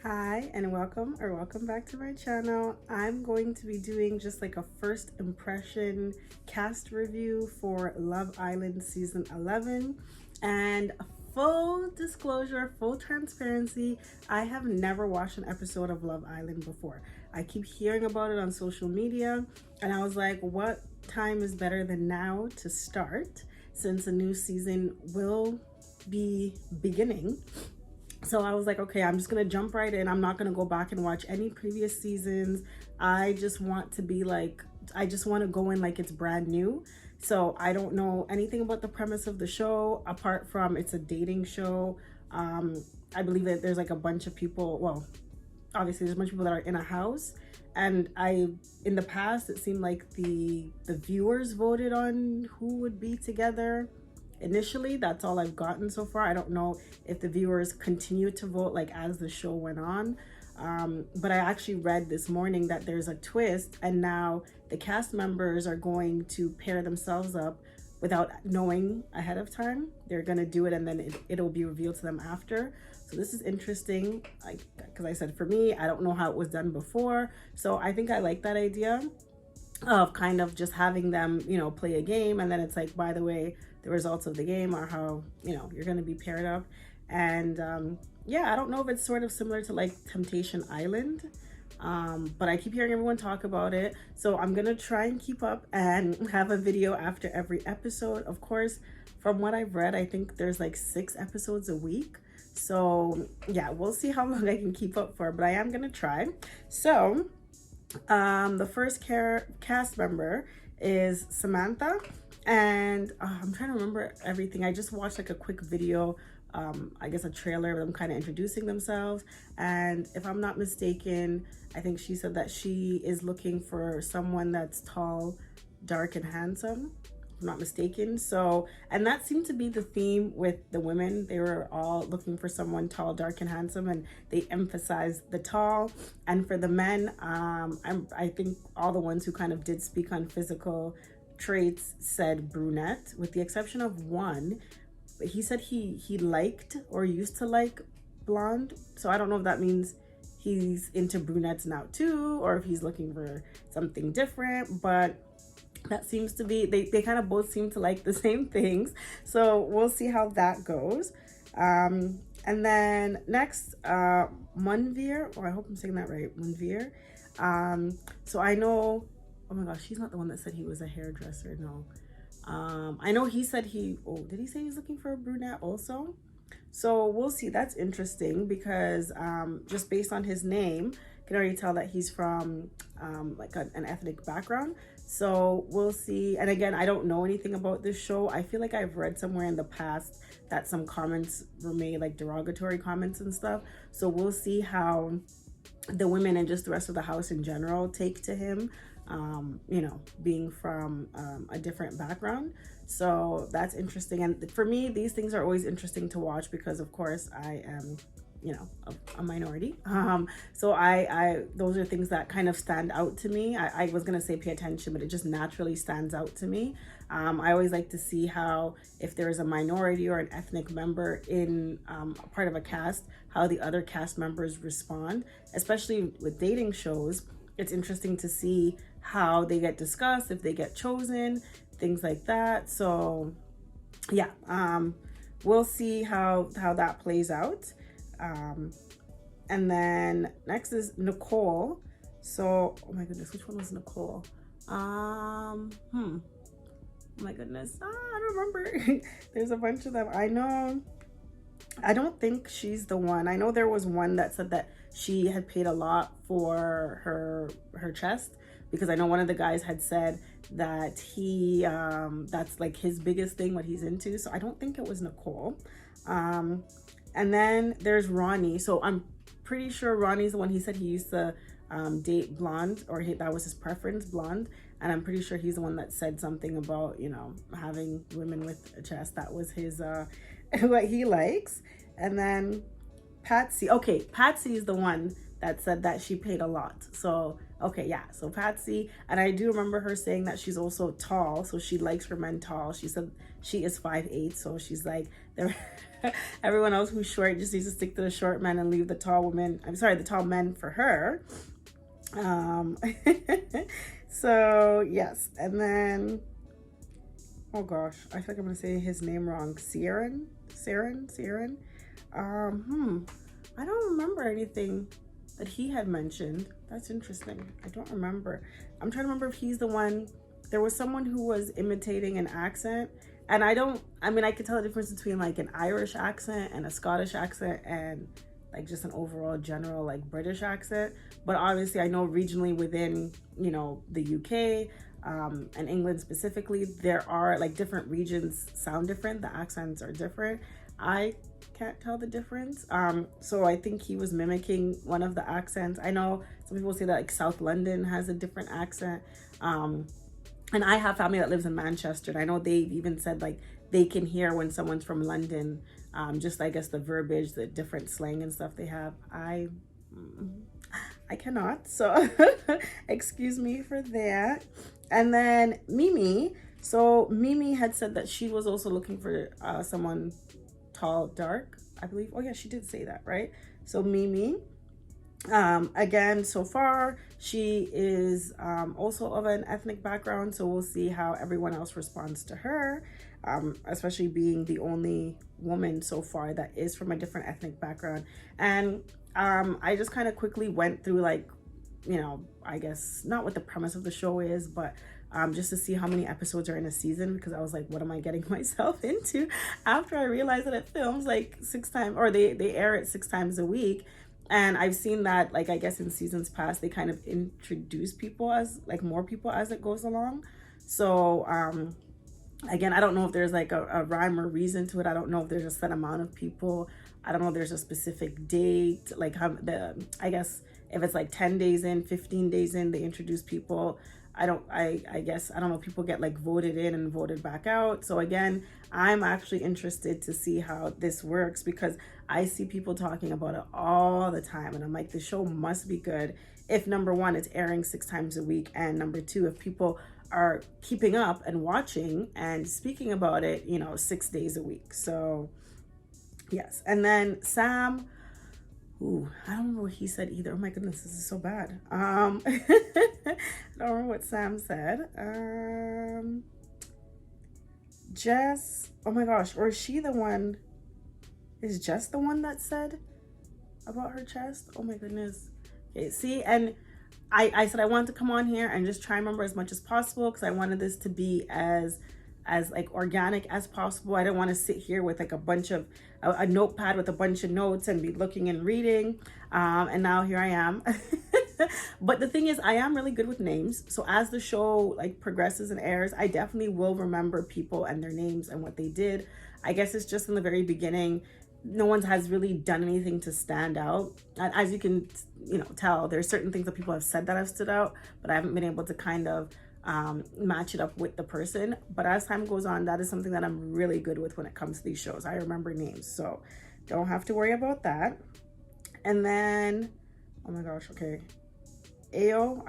Hi and welcome back to my channel. I'm going to be doing just like a first impression cast review for Love Island season 11. And full disclosure, full transparency, I have never watched an episode of Love Island before. I keep hearing about it on social media and I was like, what time is better than now to start, since a new season will be beginning. So I was like, okay, I'm just gonna jump right in. I'm not gonna go back and watch any previous seasons. I just want to be like, I just want to go in like it's brand new. So I don't know anything about the premise of the show apart from it's a dating show. I believe that there's like a bunch of people, well, obviously there's a bunch of people that are in a house, and in the past it seemed like the viewers voted on who would be together initially. That's all I've gotten so far. I don't know if the viewers continue to vote like as the show went on. But I actually read this morning that there's a twist, and now the cast members are going to pair themselves up without knowing ahead of time. They're gonna do it and then it'll be revealed to them after. So this is interesting, because I said for me, I don't know how it was done before. So I think I like that idea of kind of just having them, play a game, and then it's like, by the way, the results of the game are how, you're going to be paired up. And yeah, I don't know if it's sort of similar to like Temptation Island, but I keep hearing everyone talk about it. So I'm going to try and keep up and have a video after every episode. Of course, from what I've read, I think there's like 6 episodes a week. So yeah, we'll see how long I can keep up for, but I am going to try. So the first cast member is Samantha, and I'm trying to remember everything. I just watched like a quick video, I guess a trailer of them kind of introducing themselves, and if I'm not mistaken, I think she said that she is looking for someone that's tall, dark, and handsome, if I'm not mistaken. So, and that seemed to be the theme with the women. They were all looking for someone tall, dark, and handsome, and they emphasized the tall. And for the men, I think all the ones who kind of did speak on physical traits said brunette, with the exception of one. But he said he liked or used to like blonde. So I don't know if that means he's into brunettes now too, or if he's looking for something different, but that seems to be, they kind of both seem to like the same things. So we'll see how that goes. And then next, Munveer, I hope I'm saying that right, Munveer. So I know, oh my gosh, he's not the one that said he was a hairdresser, no. I know he said did he say he's looking for a brunette also? So we'll see. That's interesting because just based on his name, you can already tell that he's from like an ethnic background. So we'll see. And again, I don't know anything about this show. I feel like I've read somewhere in the past that some comments were made, like derogatory comments and stuff. So we'll see how the women and just the rest of the house in general take to him, being from a different background. So that's interesting. And for me, these things are always interesting to watch because of course I am, a minority. So I those are things that kind of stand out to me. I was gonna say pay attention, but it just naturally stands out to me. I always like to see how, if there is a minority or an ethnic member in a part of a cast, how the other cast members respond, especially with dating shows. It's interesting to see how they get discussed, if they get chosen, things like that. So yeah, we'll see how that plays out. And then next is Nicole. So, oh my goodness, which one was Nicole? Oh my goodness, I don't remember. There's a bunch of them. I don't think she's the one. I know there was one that said that she had paid a lot for her chest, because I know one of the guys had said that he that's like his biggest thing, what he's into. So I don't think it was Nicole. And then there's Ronnie. So I'm pretty sure Ronnie's the one. He said he used to date blonde, or that was his preference, blonde. And I'm pretty sure he's the one that said something about, having women with a chest. That was his, what he likes. And then Patsy. Okay, Patsy is the one that said that she paid a lot. So Okay, yeah. So Patsy, and I do remember her saying that she's also tall, so she likes her men tall. She said she is 5'8", so she's like, everyone else who's short just needs to stick to the short men and leave the tall women. I'm sorry, the tall men for her. Um, so yes, and then oh gosh, I feel like I'm gonna say his name wrong. Saren. I don't remember anything that he had mentioned. That's interesting. I don't remember. I'm trying to remember if he's the one. There was someone who was imitating an accent, and I mean, I could tell the difference between like an Irish accent and a Scottish accent and like just an overall general like British accent. But obviously, I know regionally within, you know, the UK, and England specifically, there are like different regions sound different. The accents are different. I can't tell the difference. So I think he was mimicking one of the accents. I know some people say that like South London has a different accent. And I have family that lives in Manchester, and I know they've even said like they can hear when someone's from London. Just I guess the verbiage, the different slang and stuff they have. I cannot, so excuse me for that. And then Mimi. So Mimi had said that she was also looking for someone tall, dark, I believe. Oh yeah, she did say that, right? So Mimi, again, so far she is also of an ethnic background, so we'll see how everyone else responds to her, especially being the only woman so far that is from a different ethnic background. And I just kind of quickly went through like, you know, I guess not what the premise of the show is, but just to see how many episodes are in a season, because I was like, what am I getting myself into? After I realized that it films like 6 times, or they air it 6 times a week. And I've seen that, like, I guess in seasons past, they kind of introduce people as like more people as it goes along. So again, I don't know if there's like a rhyme or reason to it. I don't know if there's a set amount of people. I don't know if there's a specific date, like how I guess if it's like 10 days in, 15 days in, they introduce people. I guess, I don't know, people get like voted in and voted back out. So again, I'm actually interested to see how this works, because I see people talking about it all the time. And I'm like, the show must be good if number one, it's airing 6 times a week. And number two, if people are keeping up and watching and speaking about it, you know, 6 days a week. So yes. And then Sam, ooh, I don't remember what he said either. Oh my goodness, this is so bad. I don't remember what Sam said. Jess, oh my gosh, or is she the one? Is Jess the one that said about her chest? Oh my goodness. Okay, see, and I said I wanted to come on here and just try and remember as much as possible, because I wanted this to be as like organic as possible. I didn't want to sit here with like a bunch of a notepad with a bunch of notes and be looking and reading. And now here I am. But the thing is, I am really good with names. So as the show like progresses and airs, I definitely will remember people and their names and what they did. I guess it's just in the very beginning, no one has really done anything to stand out. And as you can, you know, tell, there's certain things that people have said that have stood out, but I haven't been able to kind of match it up with the person. But as time goes on, that is something that I'm really good with when it comes to these shows. I remember names, so don't have to worry about that. And then, oh my gosh, okay, Io,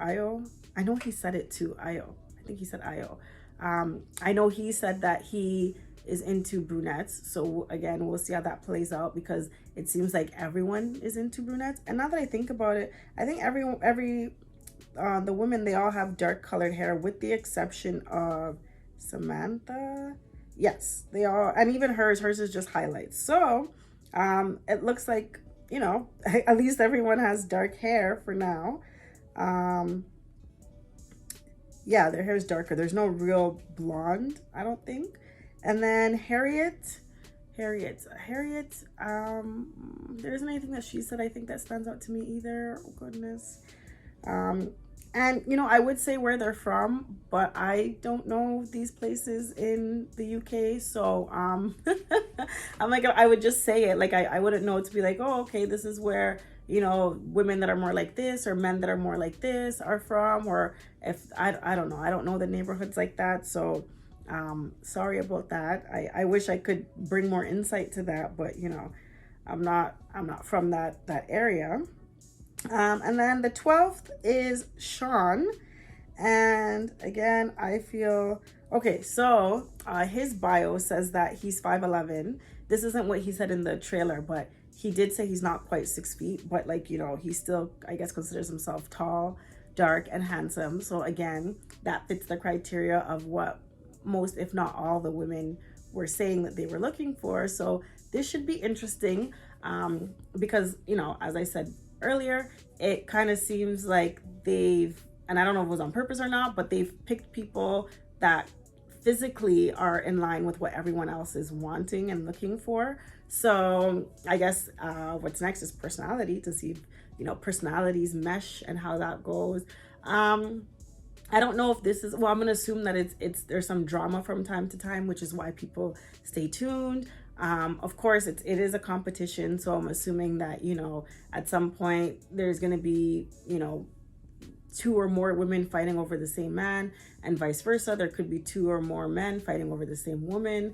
I know he said it too. Io, I think he said Io. I know he said that he is into brunettes. So again, we'll see how that plays out, because it seems like everyone is into brunettes. And now that I think about it, I think the women, they all have dark colored hair with the exception of Samantha. Yes, they all, and even hers is just highlights. So it looks like, you know, at least everyone has dark hair for now. Yeah, their hair is darker. There's no real blonde, I don't think. And then Harriet, there isn't anything that she said I think that stands out to me either. Oh goodness. And you know, I would say where they're from, but I don't know these places in the UK. So I'm like, I would just say it. Like I wouldn't know to be like, oh, okay, this is where, you know, women that are more like this or men that are more like this are from, or if I don't know. I don't know the neighborhoods like that. So sorry about that. I wish I could bring more insight to that, but you know, I'm not from that area. And then the 12th is Sean. And again, I feel okay. So his bio says that he's 5'11". This isn't what he said in the trailer, but he did say he's not quite 6 feet, but like, you know, he still, I guess, considers himself tall, dark, and handsome. So again, that fits the criteria of what most, if not all, the women were saying that they were looking for. So this should be interesting, because, you know, as I said earlier, it kind of seems like they've, and I don't know if it was on purpose or not, but they've picked people that physically are in line with what everyone else is wanting and looking for. So I guess what's next is personality, to see if, you know, personalities mesh and how that goes. I don't know if this is, well, I'm gonna assume that it's there's some drama from time to time, which is why people stay tuned. Of course, it is a competition, so I'm assuming that, you know, at some point there's gonna be, you know, two or more women fighting over the same man, and vice versa. There could be two or more men fighting over the same woman.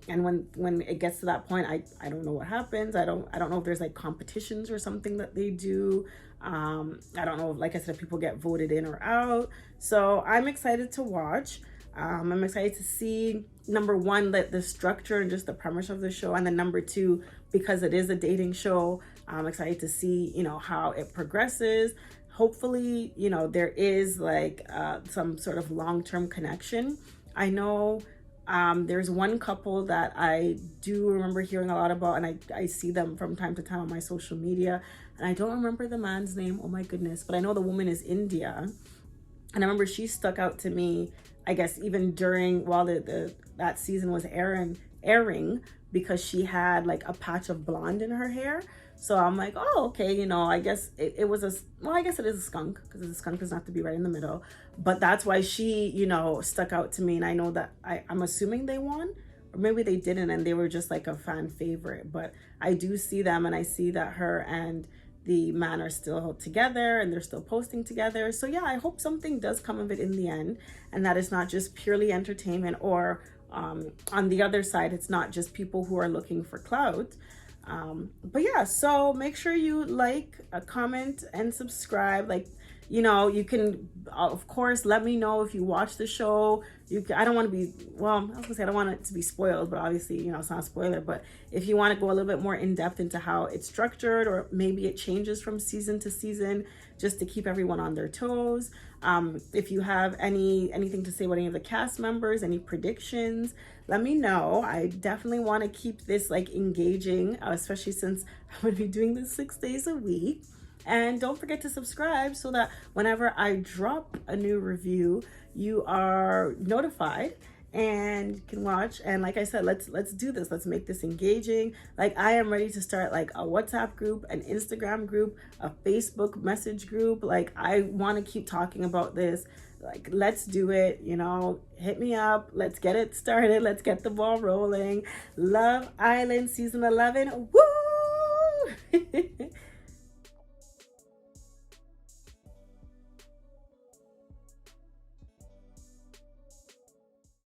And when it gets to that point, I don't know what happens. I don't know if there's like competitions or something that they do. I don't know, like I said, if people get voted in or out. So I'm excited to watch. I'm excited to see, number one, that the structure and just the premise of the show, and then number two, because it is a dating show, I'm excited to see, you know, how it progresses. Hopefully, you know, there is like some sort of long-term connection. I know there's one couple that I do remember hearing a lot about, and I see them from time to time on my social media, and I don't remember the man's name, oh my goodness, but I know the woman is India, and I remember she stuck out to me, I guess even during, while that season was airing, because she had like a patch of blonde in her hair. So I'm like, oh, okay, you know, I guess it was well, I guess it is a skunk, because a skunk doesn't have to be right in the middle. But that's why she, you know, stuck out to me. And I know that I'm assuming they won, or maybe they didn't, and they were just like a fan favorite. But I do see them, and I see that her and the man are still together, and they're still posting together. So yeah, I hope something does come of it in the end, and that it's not just purely entertainment, or on the other side, it's not just people who are looking for clout. But yeah, so make sure you like, comment, and subscribe. Like, you know, you can, of course, let me know if you watch the show. I don't want to be, well, I was gonna say I don't want it to be spoiled, but obviously, you know, it's not a spoiler. But if you want to go a little bit more in depth into how it's structured, or maybe it changes from season to season, just to keep everyone on their toes. If you have anything to say about any of the cast members, any predictions, let me know. I definitely want to keep this like engaging, especially since I'm going to be doing this 6 days a week. And don't forget to subscribe so that whenever I drop a new review, you are notified and can watch. And like I said, let's do this. Let's make this engaging. Like, I am ready to start like a WhatsApp group, an Instagram group, a Facebook message group. Like, I want to keep talking about this. Like, let's do it, you know, hit me up. Let's get it started. Let's get the ball rolling. Love Island season 11. Woo!